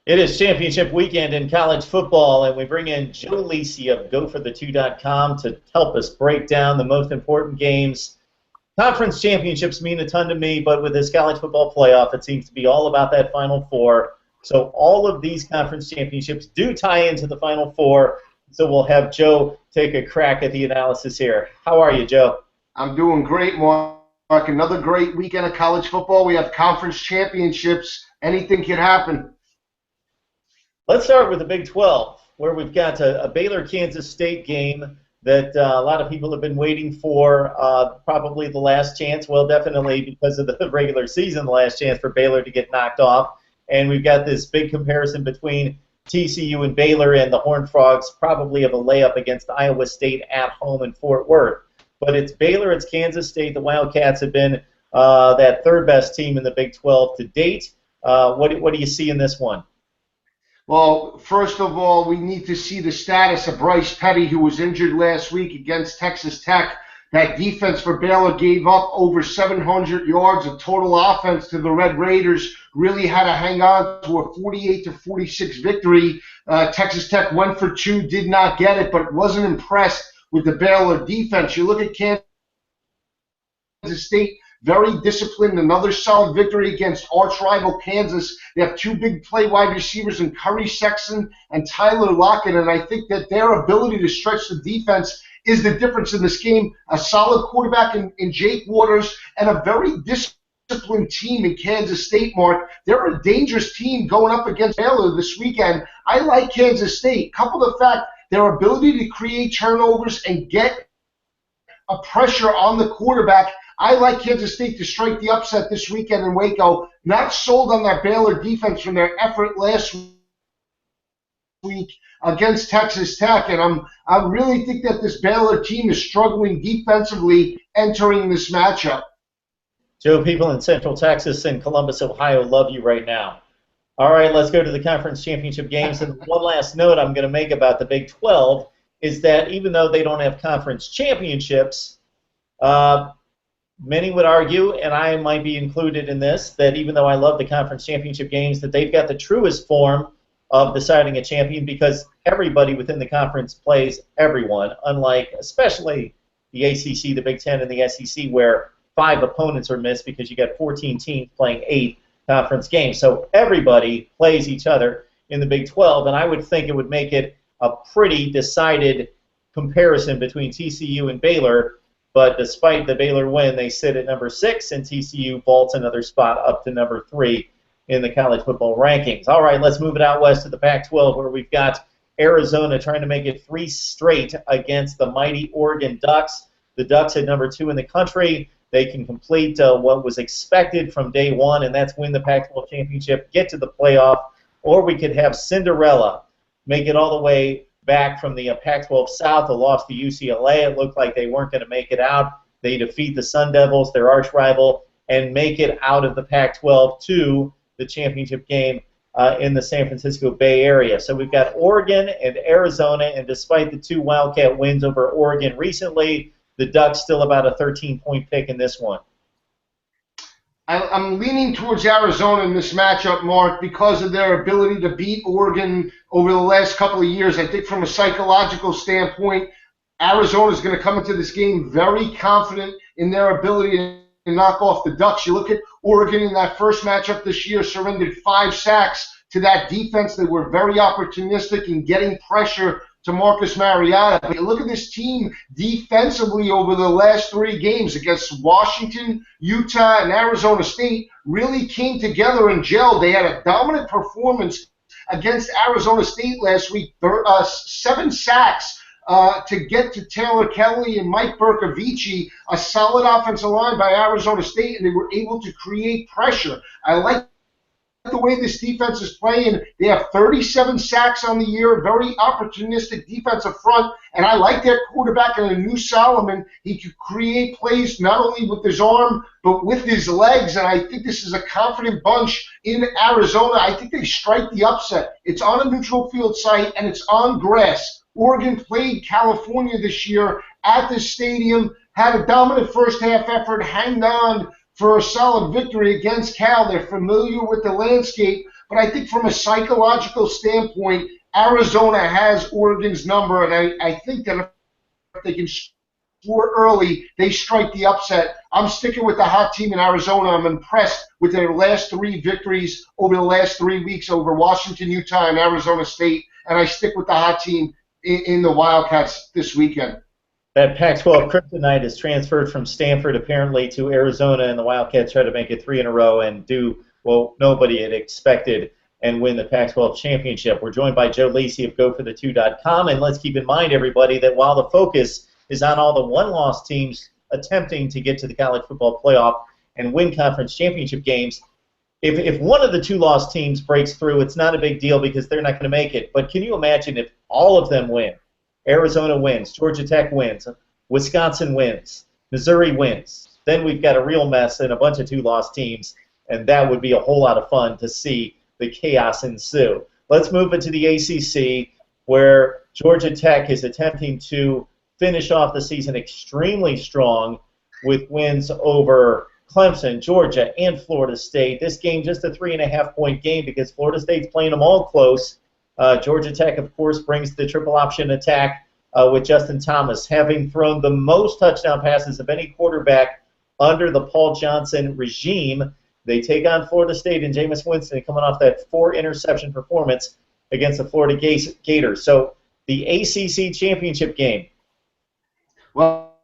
It is championship weekend in college football, and we bring in Joe Lisi of GoForThe2.com to help us break down the most important games. Conference championships mean a ton to me, but with this college football playoff, it seems to be all about that Final Four. So all of these conference championships do tie into the Final Four. So we'll have Joe take a crack at the analysis here. How are you, Joe? I'm doing great, Mark. Another great weekend of college football. We have conference championships. Anything can happen. Let's start with the Big 12, where we've got a Baylor-Kansas State game that a lot of people have been waiting for, probably the last chance. Well, definitely because of the regular season, the last chance for Baylor to get knocked off. And we've got this big comparison between TCU and Baylor, and the Horned Frogs probably have a layup against Iowa State at home in Fort Worth. But it's Baylor, it's Kansas State. The Wildcats have been that third-best team in the Big 12 to date. What do you see in this one? Well, first of all, we need to see the status of Bryce Petty, who was injured last week against Texas Tech. That defense for Baylor gave up over 700 yards of total offense to the Red Raiders. Really had to hang on to a 48-46 victory. Texas Tech went for two, did not get it, but wasn't impressed with the Baylor defense. You look at Kansas State, very disciplined, another solid victory against arch rival Kansas. They have two big play wide receivers in Curry Sexton and Tyler Lockett, and I think that their ability to stretch the defense is the difference in this game. A solid quarterback in Jake Waters and a very disciplined team in Kansas State, Mark. They're a dangerous team going up against Baylor this weekend. I like Kansas State. Couple the fact their ability to create turnovers and get a pressure on the quarterback. I like Kansas State to strike the upset this weekend in Waco. Not sold on that Baylor defense from their effort last week against Texas Tech, and I really think that this Baylor team is struggling defensively entering this matchup. Joe, people in Central Texas and Columbus, Ohio love you right now. All right, let's go to the conference championship games. And one last note I'm going to make about the Big 12 is that even though they don't have conference championships, many would argue, and I might be included in this, that even though I love the conference championship games, that they've got the truest form of deciding a champion because everybody within the conference plays everyone, unlike especially the ACC, the Big Ten, and the SEC, where 5 opponents are missed because you got 14 teams playing 8 conference games. So everybody plays each other in the Big 12, and I would think it would make it a pretty decided comparison between TCU and Baylor. But despite the Baylor win, they sit at number 6, and TCU vaults another spot up to number 3 in the college football rankings. All right, let's move it out west to the Pac-12, where we've got Arizona trying to make it 3 straight against the mighty Oregon Ducks. The Ducks at number 2 in the country. They can complete what was expected from day one, and that's win the Pac-12 championship, get to the playoff, or we could have Cinderella make it all the way back from the Pac-12 South, a loss to UCLA. It looked like they weren't going to make it out. They defeat the Sun Devils, their arch rival, and make it out of the Pac-12 to the championship game in the San Francisco Bay Area. So we've got Oregon and Arizona, and despite the 2 Wildcat wins over Oregon recently, the Ducks still about a 13-point pick in this one. I'm leaning towards Arizona in this matchup, Mark, because of their ability to beat Oregon over the last couple of years. I think from a psychological standpoint, Arizona is going to come into this game very confident in their ability to knock off the Ducks. You look at Oregon in that first matchup this year, surrendered 5 sacks to that defense. They were very opportunistic in getting pressure to Marcus Mariota. But you look at this team defensively over the last 3 games against Washington, Utah, and Arizona State, really came together and gelled. They had a dominant performance against Arizona State last week, 7 sacks to get to Taylor Kelly and Mike Bercovici, a solid offensive line by Arizona State, and they were able to create pressure. I like the way this defense is playing. They have 37 sacks on the year, very opportunistic defensive front, and I like their quarterback in a new Solomon. He could create plays not only with his arm, but with his legs, and I think this is a confident bunch in Arizona. I think they strike the upset. It's on a neutral field site, and it's on grass. Oregon played California this year at this stadium, had a dominant first half effort, hanged on for a solid victory against Cal. They're familiar with the landscape, but I think from a psychological standpoint, Arizona has Oregon's number, and I think that if they can score early, they strike the upset. I'm sticking with the hot team in Arizona. I'm impressed with their last 3 victories over the last 3 weeks over Washington, Utah, and Arizona State, and I stick with the hot team in the Wildcats this weekend. That Pac-12 kryptonite is transferred from Stanford apparently to Arizona, and the Wildcats try to make it 3 in a row and do what nobody had expected and win the Pac-12 championship. We're joined by Joe Lisi of GoForThe2.com, and let's keep in mind, everybody, that while the focus is on all the one-loss teams attempting to get to the college football playoff and win conference championship games, if one of the 2-loss teams breaks through, it's not a big deal because they're not going to make it. But can you imagine if all of them win? Arizona wins, Georgia Tech wins, Wisconsin wins, Missouri wins. Then we've got a real mess and a bunch of 2-loss teams, and that would be a whole lot of fun to see the chaos ensue. Let's move into the ACC, where Georgia Tech is attempting to finish off the season extremely strong with wins over Clemson, Georgia, and Florida State. This game just a 3.5-point game because Florida State's playing them all close. Georgia Tech, of course, brings the triple option attack with Justin Thomas, having thrown the most touchdown passes of any quarterback under the Paul Johnson regime. They take on Florida State and Jameis Winston coming off that 4-interception performance against the Florida Gators. So the ACC championship game. Well,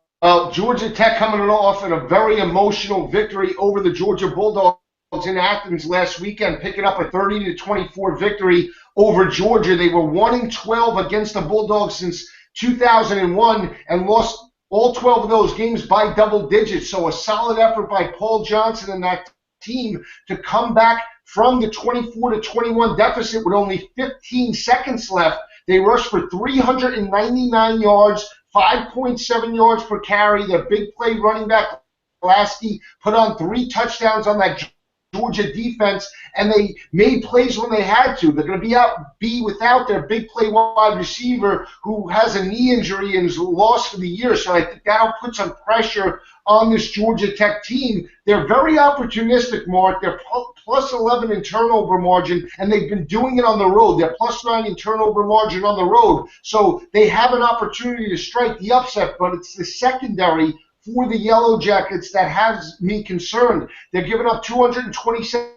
Georgia Tech coming off in a very emotional victory over the Georgia Bulldogs in Athens last weekend, picking up a 30-24 victory over Georgia. They were 1-12 against the Bulldogs since 2001 and lost all 12 of those games by double digits. So a solid effort by Paul Johnson and that team to come back from the 24-21 deficit with only 15 seconds left. They rushed for 399 yards, 5.7 yards per carry. Their big play running back, Lasky, put on 3 touchdowns on that Georgia defense, and they made plays when they had to. They're going to be without their big play wide receiver who has a knee injury and is lost for the year. So I think that'll put some pressure on this Georgia Tech team. They're very opportunistic, Mark. They're plus 11 in turnover margin, and they've been doing it on the road. They're plus 9 in turnover margin on the road. So they have an opportunity to strike the upset, but it's the secondary for the Yellow Jackets that has me concerned. They're giving up 227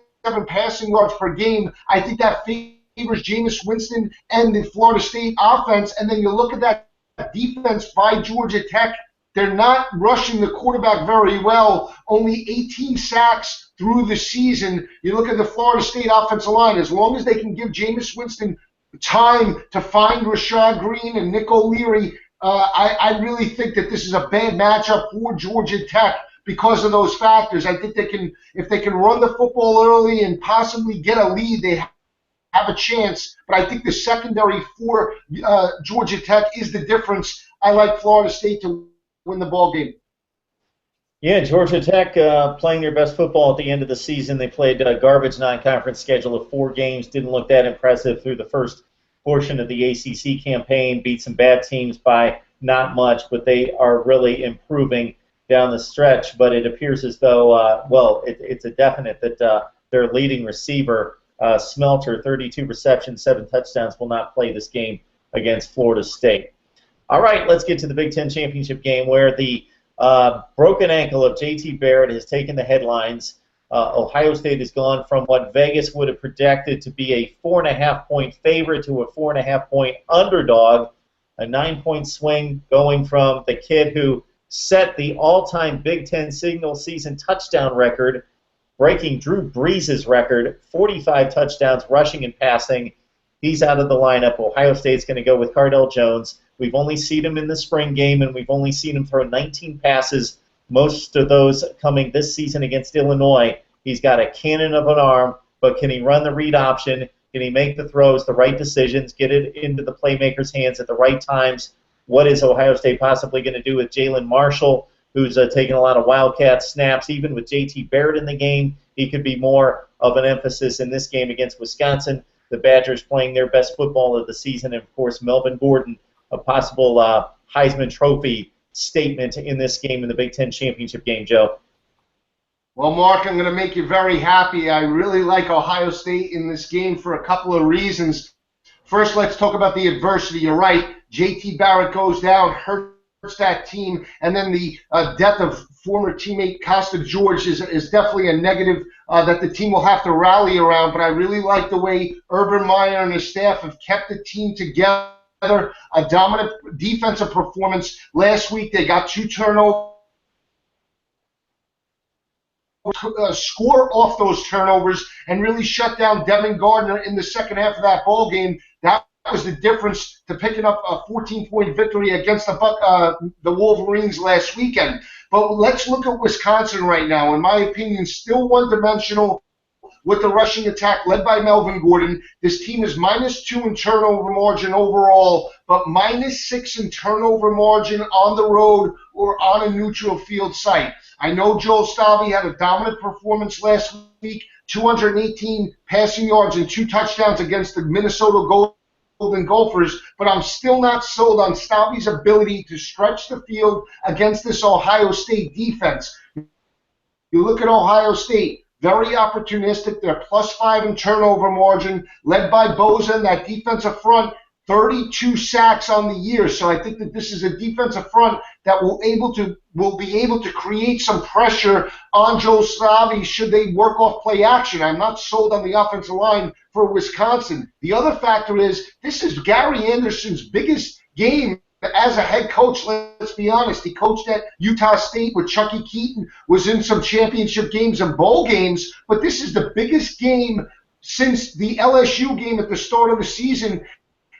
passing yards per game. I think that favors Jameis Winston and the Florida State offense. And then you look at that defense by Georgia Tech. They're not rushing the quarterback very well. Only 18 sacks through the season. You look at the Florida State offensive line. As long as they can give Jameis Winston time to find Rashad Green and Nick O'Leary, I really think that this is a bad matchup for Georgia Tech because of those factors. I think if they can run the football early and possibly get a lead, they have a chance. But I think the secondary for Georgia Tech is the difference. I like Florida State to win the ball game. Yeah, Georgia Tech playing their best football at the end of the season. They played a garbage non-conference schedule of 4 games. Didn't look that impressive through the first portion of the ACC campaign, beat some bad teams by not much, but they are really improving down the stretch. But it appears as though, it's a definite that their leading receiver, Smelter, 32 receptions, 7 touchdowns, will not play this game against Florida State. All right, let's get to the Big Ten championship game where the broken ankle of J.T. Barrett has taken the headlines. Ohio State has gone from what Vegas would have projected to be a 4.5-point favorite to a 4.5-point underdog, a 9-point swing going from the kid who set the all-time Big Ten single season touchdown record, breaking Drew Brees' record, 45 touchdowns rushing and passing. He's out of the lineup. Ohio State's going to go with Cardell Jones. We've only seen him in the spring game, and we've only seen him throw 19 passes, most of those coming this season against Illinois. He's got a cannon of an arm, but can he run the read option? Can he make the throws, the right decisions, get it into the playmakers' hands at the right times? What is Ohio State possibly going to do with Jalen Marshall, who's taking a lot of Wildcat snaps? Even with J.T. Barrett in the game, he could be more of an emphasis in this game against Wisconsin. The Badgers playing their best football of the season, and, of course, Melvin Gordon, a possible Heisman Trophy statement in this game in the Big Ten championship game, Joe. Well, Mark, I'm going to make you very happy. I really like Ohio State in this game for a couple of reasons. First, let's talk about the adversity. You're right. J.T. Barrett goes down, hurts that team, and then the death of former teammate Costa George is definitely a negative that the team will have to rally around. But I really like the way Urban Meyer and his staff have kept the team together. A dominant defensive performance. Last week, they got 2 turnovers. Score off those turnovers and really shut down Devin Gardner in the second half of that ball game. That was the difference to picking up a 14-point victory against the Wolverines last weekend. But let's look at Wisconsin right now. In my opinion, still one-dimensional with the rushing attack led by Melvin Gordon. This team is -2 in turnover margin overall, but -6 in turnover margin on the road or on a neutral field site. I know Joel Stavi had a dominant performance last week, 218 passing yards and 2 touchdowns against the Minnesota Golden Gophers, but I'm still not sold on Stavi's ability to stretch the field against this Ohio State defense. You look at Ohio State, very opportunistic. They're +5 in turnover margin, led by Boza and that defensive front, 32 sacks on the year. So I think that this is a defensive front that will be able to create some pressure on Joe Stavi should they work off play action. I'm not sold on the offensive line for Wisconsin. The other factor is this is Gary Anderson's biggest game as a head coach. Let's be honest. He coached at Utah State with Chucky Keaton, was in some championship games and bowl games, but this is the biggest game since the LSU game at the start of the season,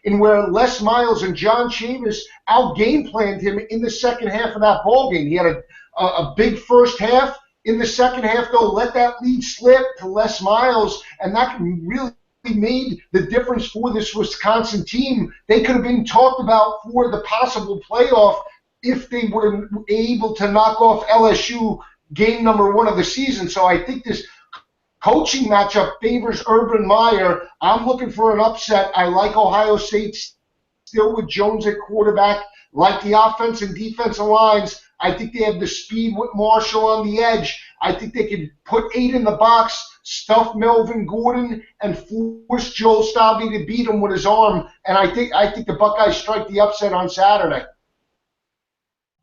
in where Les Miles and John Chavis out-game planned him in the second half of that ball game. He had a big first half. In the second half, though, let that lead slip to Les Miles, and that really made the difference for this Wisconsin team. They could have been talked about for the possible playoff if they were able to knock off LSU game number 1 of the season. So I think this coaching matchup favors Urban Meyer. I'm looking for an upset. I like Ohio State still with Jones at quarterback, like the offense and defensive lines. I think they have the speed with Marshall on the edge. I think they could put 8 in the box, stuff Melvin Gordon, and force Joel Stavi to beat him with his arm. And I think the Buckeyes strike the upset on Saturday.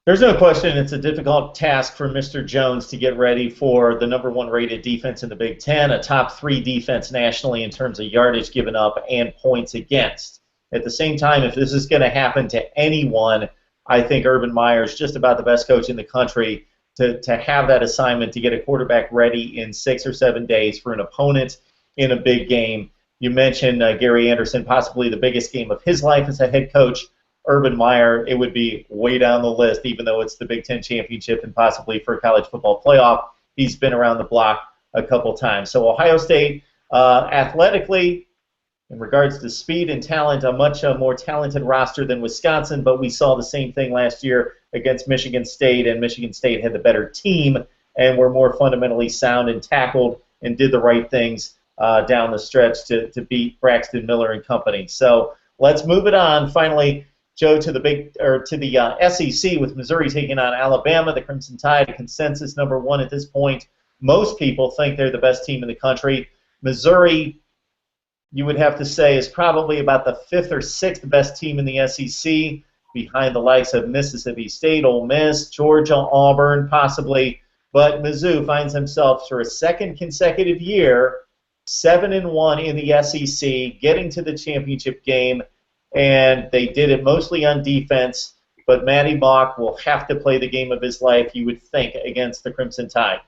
There's no question it's a difficult task for Mr. Jones to get ready for the #1 rated defense in the Big Ten, a top 3 defense nationally in terms of yardage given up and points against. At the same time, if this is going to happen to anyone, I think Urban Meyer is just about the best coach in the country to have that assignment to get a quarterback ready in 6 or 7 days for an opponent in a big game. You mentioned Gary Anderson, possibly the biggest game of his life as a head coach. Urban Meyer, it would be way down the list, even though it's the Big Ten championship and possibly for a college football playoff. He's been around the block a couple times. So Ohio State, athletically, in regards to speed and talent, a much more talented roster than Wisconsin, but we saw the same thing last year against Michigan State, and Michigan State had the better team and were more fundamentally sound and tackled and did the right things down the stretch to beat Braxton Miller and company. So let's move it on. Finally, Joe, to the SEC with Missouri taking on Alabama. The Crimson Tide, consensus #1 at this point. Most people think they're the best team in the country. Missouri, you would have to say, is probably about the 5th or 6th best team in the SEC, behind the likes of Mississippi State, Ole Miss, Georgia, Auburn, possibly. But Mizzou finds himself for a second consecutive year 7-1 in the SEC, getting to the championship game. And they did it mostly on defense, but Matty Mock will have to play the game of his life, you would think, against the Crimson Tide.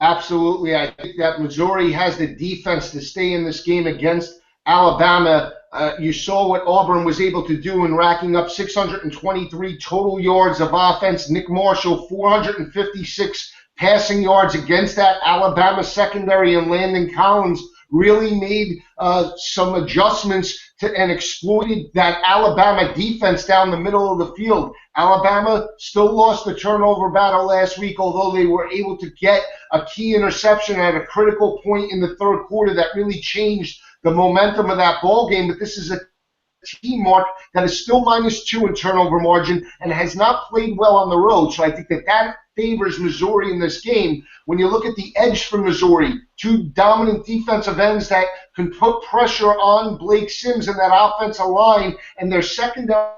Absolutely. I think that Missouri has the defense to stay in this game against Alabama. You saw what Auburn was able to do in racking up 623 total yards of offense. Nick Marshall, 456 passing yards against that Alabama secondary, and Landon Collins really made some adjustments and exploited that Alabama defense down the middle of the field. Alabama still lost the turnover battle last week, although they were able to get a key interception at a critical point in the third quarter that really changed the momentum of that ball game. But this is a team, Mark, that is still -2 in turnover margin and has not played well on the road. So I think that favors Missouri in this game. When you look at the edge for Missouri, two dominant defensive ends that can put pressure on Blake Sims in that offensive line, and their secondary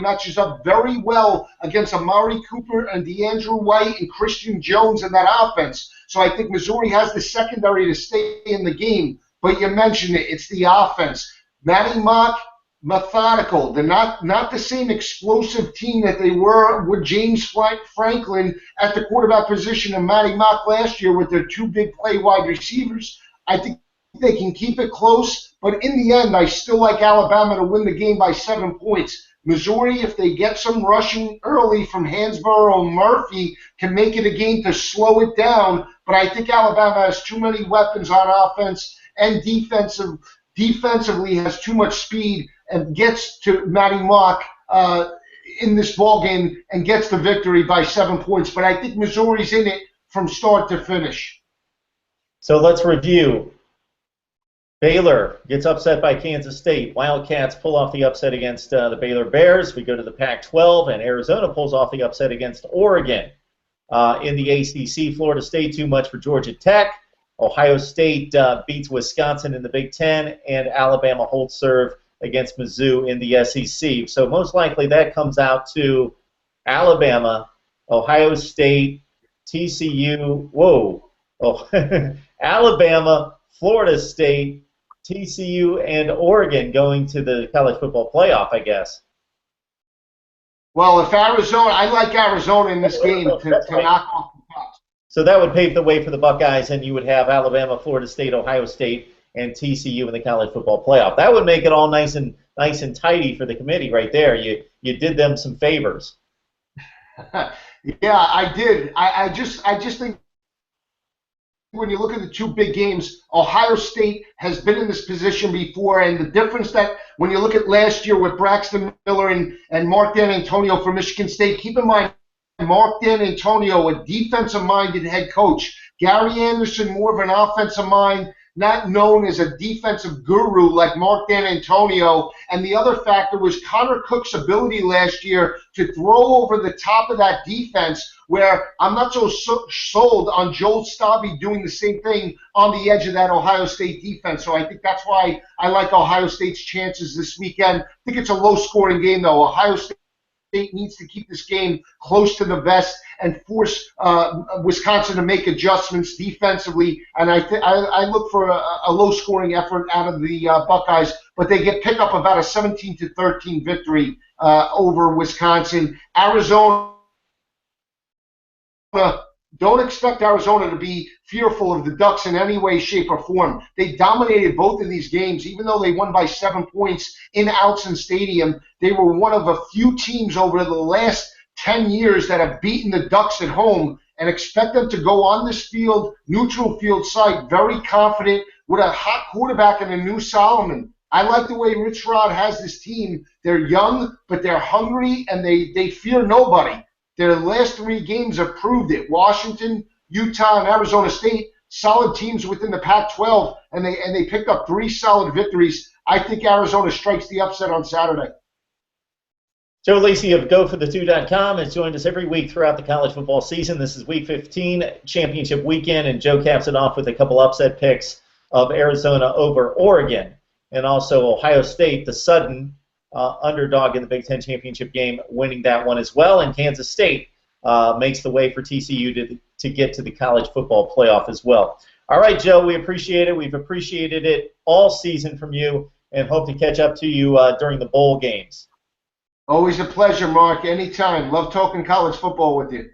matches up very well against Amari Cooper and DeAndre White and Christian Jones in that offense. So I think Missouri has the secondary to stay in the game. But you mentioned it, it's the offense. Matty Mock, methodical. They're not the same explosive team that they were with James Franklin at the quarterback position and Matty Mock last year with their two big play wide receivers. I think they can keep it close, but in the end, I still like Alabama to win the game by 7 points. Missouri, if they get some rushing early from Hansborough and Murphy, can make it a game to slow it down, but I think Alabama has too many weapons on offense and defensively has too much speed and gets to Matty Mock in this ball game and gets the victory by 7 points. But I think Missouri's in it from start to finish. So let's review. Baylor gets upset by Kansas State. Wildcats pull off the upset against the Baylor Bears. We go to the Pac-12, and Arizona pulls off the upset against Oregon. In the ACC, Florida State too much for Georgia Tech. Ohio State beats Wisconsin in the Big Ten, and Alabama holds serve against Mizzou in the SEC. So most likely that comes out to Alabama, Ohio State, TCU, Alabama, Florida State, TCU, and Oregon going to the college football playoff, I guess. Well, if Arizona, I like Arizona in this game to knock off the Bucs. So that would pave the way for the Buckeyes, and you would have Alabama, Florida State, Ohio State, and TCU in the college football playoff. That would make it all nice and tidy for the committee right there. You did them some favors. Yeah, I did. I just think when you look at the two big games, Ohio State has been in this position before, and the difference that when you look at last year with Braxton Miller and Mark D'Antonio for Michigan State, keep in mind Mark D'Antonio, a defensive-minded head coach. Gary Anderson, more of an offensive mind, not known as a defensive guru like Mark D'Antonio. And the other factor was Connor Cook's ability last year to throw over the top of that defense, where I'm not so sold on Joel Stabby doing the same thing on the edge of that Ohio State defense. So I think that's why I like Ohio State's chances this weekend. I think it's a low-scoring game, though. Ohio State needs to keep this game close to the vest and force Wisconsin to make adjustments defensively. And I look for a low-scoring effort out of the Buckeyes, but they pick up about a 17-13 victory over Wisconsin. Arizona, don't expect Arizona to be fearful of the Ducks in any way, shape, or form. They dominated both of these games, even though they won by 7 points in Autzen Stadium. They were one of a few teams over the last 10 years that have beaten the Ducks at home, and expect them to go on this field, neutral field site, very confident with a hot quarterback in a new Solomon. I like the way Rich Rod has this team. They're young, but they're hungry, and they fear nobody. Their last 3 games have proved it. Washington, Utah, and Arizona State, solid teams within the Pac-12, and they picked up 3 solid victories. I think Arizona strikes the upset on Saturday. Joe Lisi of GoForThe2.com has joined us every week throughout the college football season. This is Week 15, championship weekend, and Joe caps it off with a couple upset picks of Arizona over Oregon, and also Ohio State, the sudden underdog in the Big Ten championship game, winning that one as well, and Kansas State makes the way for TCU to get to the college football playoff as well. All right, Joe, we appreciate it. We've appreciated it all season from you, and hope to catch up to you during the bowl games. Always a pleasure, Mark. Anytime. Love talking college football with you.